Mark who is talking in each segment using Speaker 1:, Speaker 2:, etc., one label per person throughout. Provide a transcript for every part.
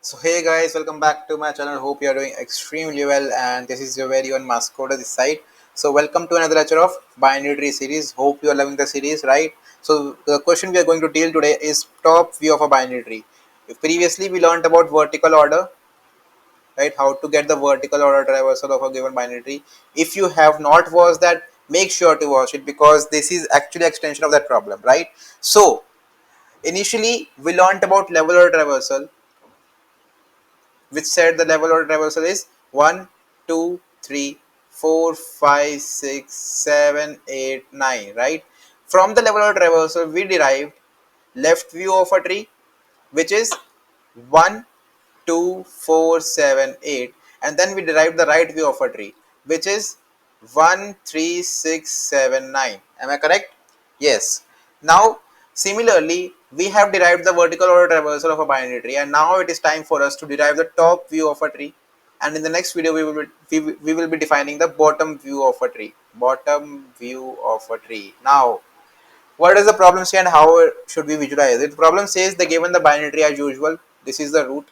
Speaker 1: So hey guys, welcome back to my channel. Hope you are doing extremely well, and this is your very own Mascota this side. So welcome to another lecture of binary tree series. Hope you are loving the series, right? So the question we are going to deal today is top view of a binary tree. Previously we learned about vertical order, right? How to get the vertical order traversal of a given binary tree. If you have not watched that, make sure to watch it because this is actually extension of that problem, right? So initially we learned about level order traversal, which said the level order traversal is 1, 2, 3, 4, 5, 6, 7, 8, 9, right? From the level order traversal, we derived left view of a tree, which is 1, 2, 4, 7, 8, and then we derived the right view of a tree, which is 1, 3, 6, 7, 9. Am I correct? Yes. Now, similarly, we have derived the vertical order traversal of a binary tree, and now it is time for us to derive the top view of a tree. And in the next video, we will be defining the bottom view of a tree. Bottom view of a tree. Now, what does the problem say and how should we visualize it? The problem says the given the binary tree as usual. This is the root,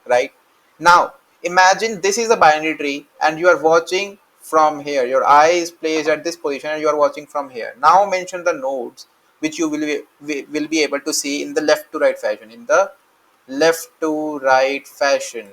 Speaker 1: right? Now, imagine this is a binary tree and you are watching from here. Your eye is placed at this position and you are watching from here. Now mention the nodes which you will be able to see in the left to right fashion. In the left to right fashion.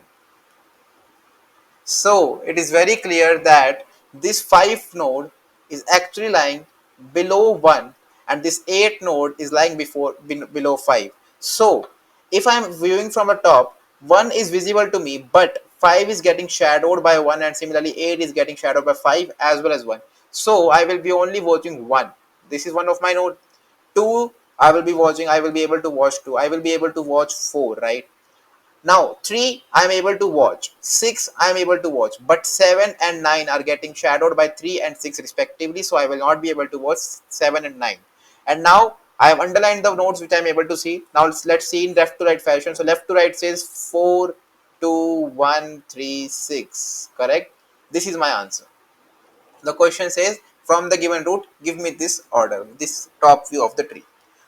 Speaker 1: So it is very clear that this 5 node is actually lying below 1 and this 8 node is lying below 5. So if I am viewing from the top, 1 is visible to me, but 5 is getting shadowed by 1, and similarly 8 is getting shadowed by 5 as well as 1. So I will be only watching 1. This is one of my node. 2 I will be able to watch 2. I will be able to watch 4, right? Now 3 I am able to watch, 6 I am able to watch, but 7 and 9 are getting shadowed by 3 and 6 respectively, so I will not be able to watch 7 and 9. And now I have underlined the nodes which I am able to see. Now let's see in left to right fashion. So left to right says 4, 2, 1, 3, 6. Correct? This is my answer. The question says from the given root, give me this order, this top view of the tree.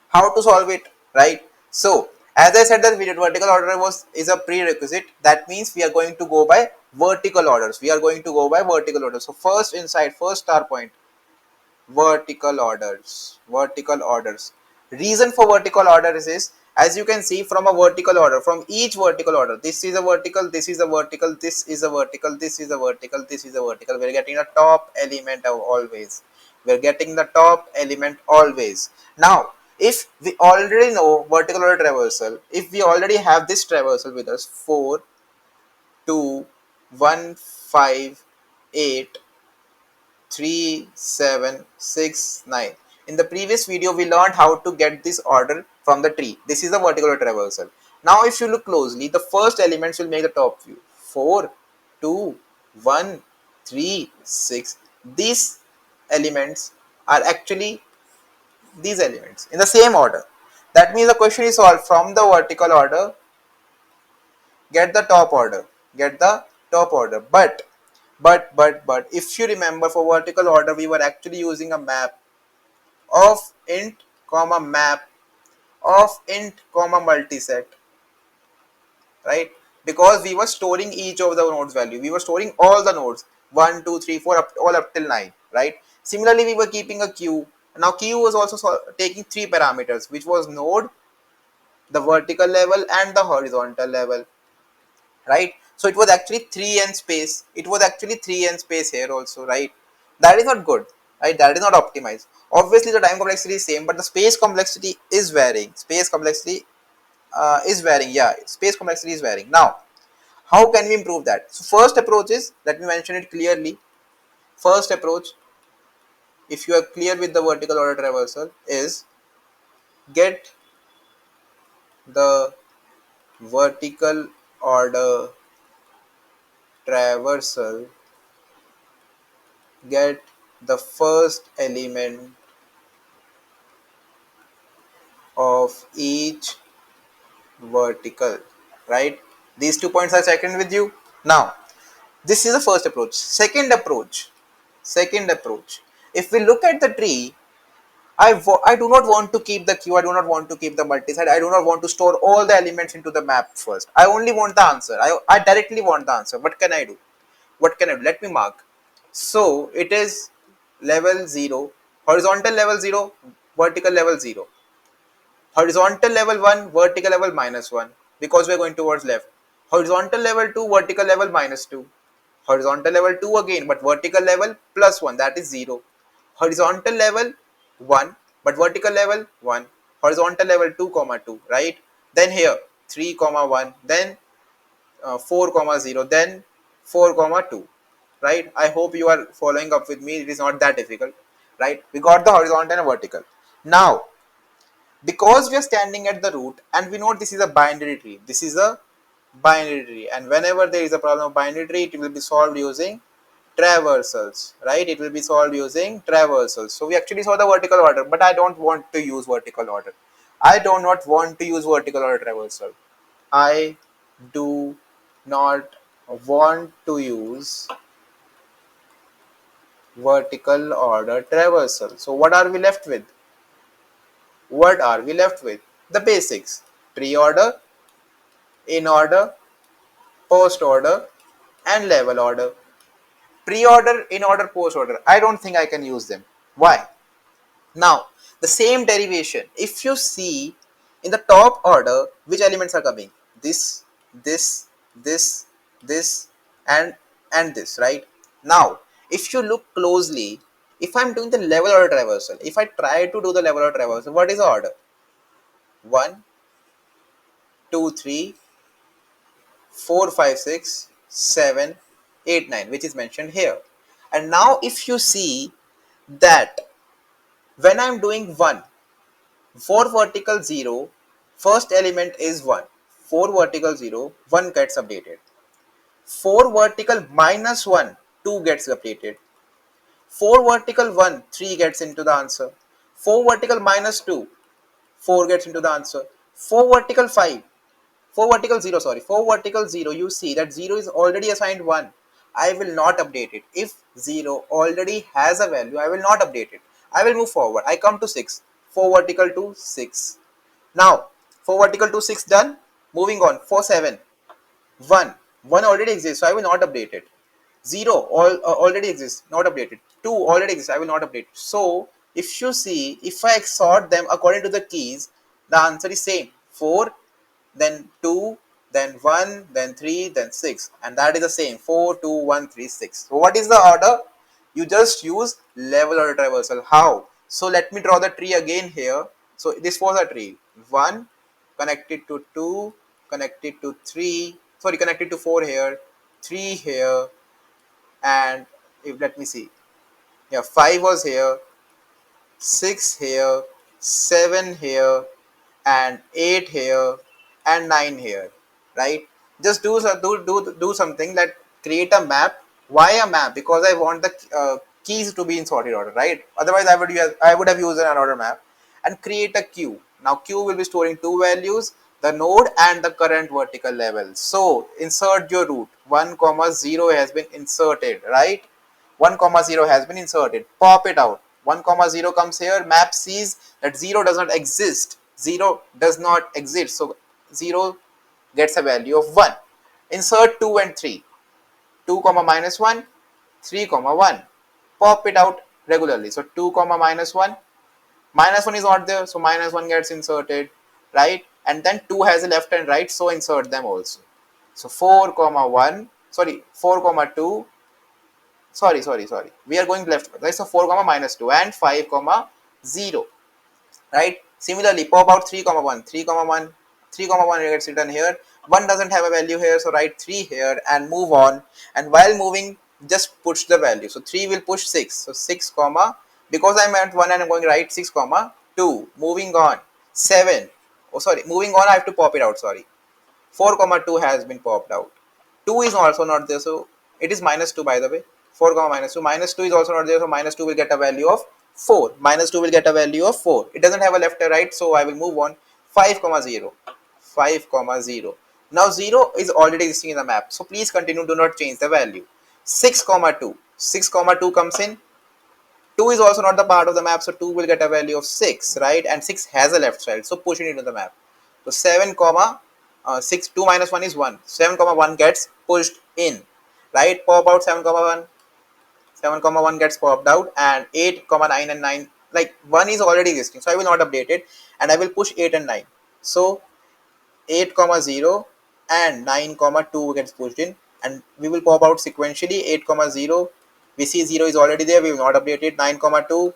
Speaker 1: How to solve it, right? So as I said that vertical order is a prerequisite. That means we are going to go by vertical orders. We are going to go by vertical orders. So first star point, vertical orders. Reason for vertical orders is, as you can see, from a vertical order, from each vertical order, this is a vertical, this is a vertical, this is a vertical, this is a vertical, this is a vertical, we're getting the top element always. We're getting the top element always. Now if we already know vertical order traversal, if we already have this traversal with us, 4, 2, 1, 5, 8, 3, 7, 6, 9. In the previous video, we learned how to get this order from the tree. This is the vertical traversal. Now, if you look closely, the first elements will make the top view. 4, 2, 1, 3, 6. These elements are actually these elements in the same order. That means the question is solved from the vertical order, get the top order, get the top order. But if you remember, for vertical order we were actually using a map of int comma map of int comma multiset, right? Because we were storing each of the nodes value, we were storing all the nodes 1 2 3 4 all up till 9, right? Similarly we were keeping a queue. Now queue was also taking 3 parameters, which was node, the vertical level and the horizontal level, right? So it was actually 3n space. It was actually 3n space here also, right? That is not good, right? That is not optimized. Obviously the time complexity is same, but the space complexity is varying. Space complexity is varying. Yeah, space complexity is varying. Now how can we improve that? So first approach is, let me mention it clearly. First approach, if you are clear with the vertical order traversal, is get the vertical order traversal, get the first element of each vertical, right? These 2 points are second with you. Now this is the first approach. Second approach, if we look at the tree, I do not want to keep the queue. I do not want to keep the multi-site. I do not want to store all the elements into the map first. I only want the answer. I directly want the answer. What can I do? What can I do? Let me mark. So it is level 0, horizontal level 0, vertical level 0, horizontal level 1, vertical level minus 1, because we are going towards left. Horizontal level 2, vertical level minus 2. Horizontal level 2 again, but vertical level plus 1, that is 0. Horizontal level 1, but vertical level 1. Horizontal level 2 comma 2, right? Then here 3 comma 1, then 4 comma 0, then 4 comma 2, right? I hope you are following up with me. It is not that difficult, right? We got the horizontal and vertical. Now because we are standing at the root and we know this is a binary tree, this is a binary tree, and whenever there is a problem of binary tree, it will be solved using traversals, right? It will be solved using traversals. So we actually saw the vertical order, but I don't want to use vertical order. I do not want to use vertical order traversal. I do not want to use vertical order traversal. So what are we left with? What are we left with? The basics: tree order, in order, post order, and level order. Pre order, in order, post order. I don't think I can use them. Why? Now, the same derivation, if you see in the top order, which elements are coming? This, this, this, this, and this, right? Now, if you look closely, if I'm doing the level order traversal, if I try to do the level order traversal, what is the order? 1, 2, 3, 4, 5, 6, 7, 8, 9, which is mentioned here. And now if you see that when I'm doing 1, for vertical 0, first element is 1. For vertical 0, 1 gets updated. For vertical minus 1, 2 gets updated. For vertical 1, 3 gets into the answer. For vertical minus 2, 4 gets into the answer. For vertical 5, for vertical 0, sorry, for vertical 0, you see that 0 is already assigned 1. I will not update it. If 0 already has a value, I will not update it. I will move forward. I come to 6. For vertical 2, 6. Now, for vertical 2, 6 done. Moving on. For 7, 1. 1 already exists, so I will not update it. 0 already exists, not updated. 2 already exists, I will not update. So, if you see, if I sort them according to the keys, the answer is same. 4, then 2, then 1, then 3, then 6, and that is the same: 4, 2, 1, 3, 6. So what is the order? You just use level order traversal. How? So let me draw the tree again here. So this was a tree: 1 connected to 2, connected to 3, sorry, connected to 4 here, 3 here, and if let me see, yeah, 5 was here, 6 here, 7 here, and 8 here, and 9 here, right? Just do something, that create a map. Why a map? Because I want the keys to be in sorted order, right? Otherwise I would have used an unordered map. And create a queue. Now queue will be storing two values, the node and the current vertical level. So insert your root. 1 comma 0 has been inserted, right? 1 comma 0 has been inserted. Pop it out. 1 comma 0 comes here. Map sees that 0 does not exist. 0 does not exist. So 0 gets a value of 1. Insert 2 and 3. 2 comma minus 1, 3 comma 1. Pop it out regularly. So 2 comma minus 1. Minus 1 is not there. So minus 1 gets inserted, right? And then 2 has a left and right. So insert them also. So 4 comma 1. Sorry, 4 comma 2. Sorry, we are going left, right? So 4 comma minus 2 and 5 comma 0, right? Similarly, pop out 3 comma 1, 3 comma 1, 3 comma 1 gets written here. 1 doesn't have a value here, so write 3 here and move on. And while moving, just push the value. So 3 will push 6. So 6 comma, because I'm at 1 and I'm going right, 6 comma 2. Moving on. 7. Oh, sorry, moving on, I have to pop it out, sorry. 4 comma 2 has been popped out. 2 is also not there, so it is minus 2, by the way. 4 comma minus 2. Minus 2 is also not there, so minus 2 will get a value of 4. Minus 2 will get a value of 4. It doesn't have a left or right, so I will move on. 5 comma 0. 5 comma 0. Now 0 is already existing in the map, so please continue, do not change the value. 6 comma 2. 6 comma 2 comes in. 2 is also not the part of the map, so 2 will get a value of 6, right? And 6 has a left child, so push it into the map. So 7 comma 6, 2 minus 1 is 1. 7 comma 1 gets pushed in, right? Pop out 7 comma 1. 7 comma 1 gets popped out, and 8 comma 9 and 9, like 1 is already existing, so I will not update it, and I will push 8 and 9. So 8 comma 0 and 9 comma 2 gets pushed in, and we will pop out sequentially. 8 comma 0, we see 0 is already there, we will not update it. 9 comma 2,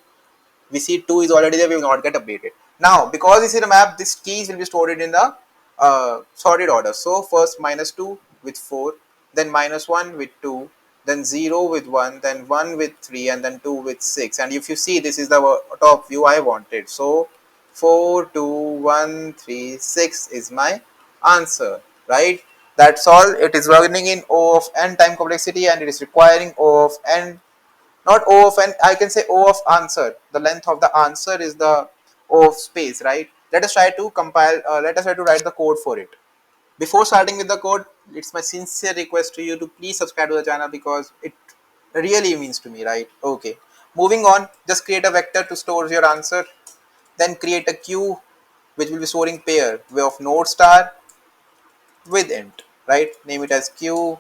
Speaker 1: we see 2 is already there, we will not get updated. Now because this is a map, these keys will be stored in the sorted order. So first minus 2 with 4, then minus 1 with 2, then 0 with 1, then 1 with 3, and then 2 with 6. And if you see, this is the top view I wanted. So 4 2 1 3 6 is my answer, right? That's all. It is running in O of n time complexity, and it is requiring O of n, not O of n, I can say O of answer. The length of the answer is the O of space, right? Let us try to compile, let us try to write the code for it. Before starting with the code, it's my sincere request to you to please subscribe to the channel, because it really means to me, right? Okay. Moving on, just create a vector to store your answer. Then create a queue which will be storing pair of node star with int, right? Name it as q,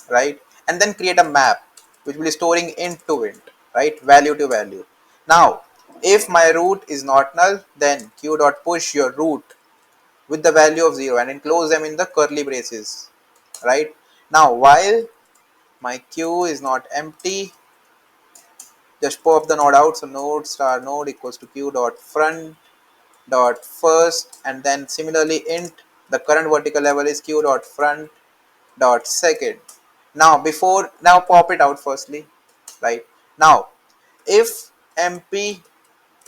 Speaker 1: right? And then create a map which will be storing int to int, right? Value to value. Now if my root is not null, then q dot push your root with the value of 0 and enclose them in the curly braces, right? Now while my queue is not empty, just pop the node out. So node star node equals to q dot front dot first, and then similarly int the current vertical level is q dot front dot second. Now pop it out firstly, right? Now if mp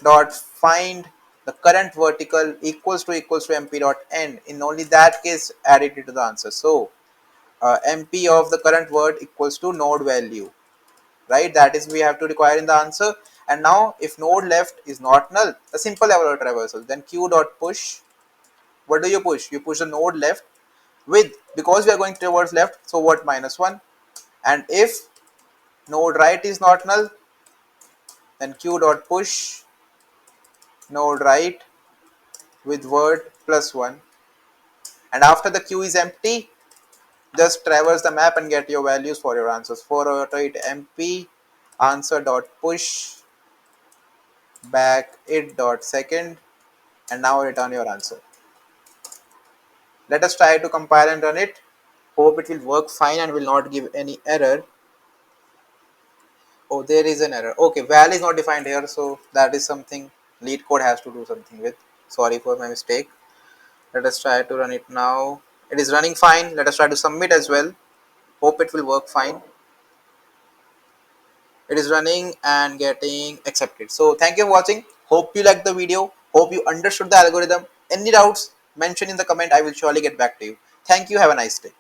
Speaker 1: dot find the current vertical equals to mp dot end, in only that case add it into the answer. So mp of the current word equals to node value, right? That is we have to require in the answer. And now if node left is not null, a simple level of traversal, then q dot push. What do you push? You push the node left with, because we are going towards left, so what, minus 1. And if node right is not null, then q dot push node right with word plus 1. And after the queue is empty, just traverse the map and get your values for your answers. For right mp answer dot push back it dot second, and now return your answer. Let us try to compile and run it. Hope it will work fine and will not give any error. Oh, there is an error. Okay, val is not defined here, so that is something lead code has to do something with. Sorry for my mistake. Let us try to run it now. It is running fine. Let us try to submit as well. Hope it will work fine. It is running and getting accepted. So thank you for watching. Hope you liked the video. Hope you understood the algorithm. Any doubts, mention in the comment. I will surely get back to you. Thank you. Have a nice day.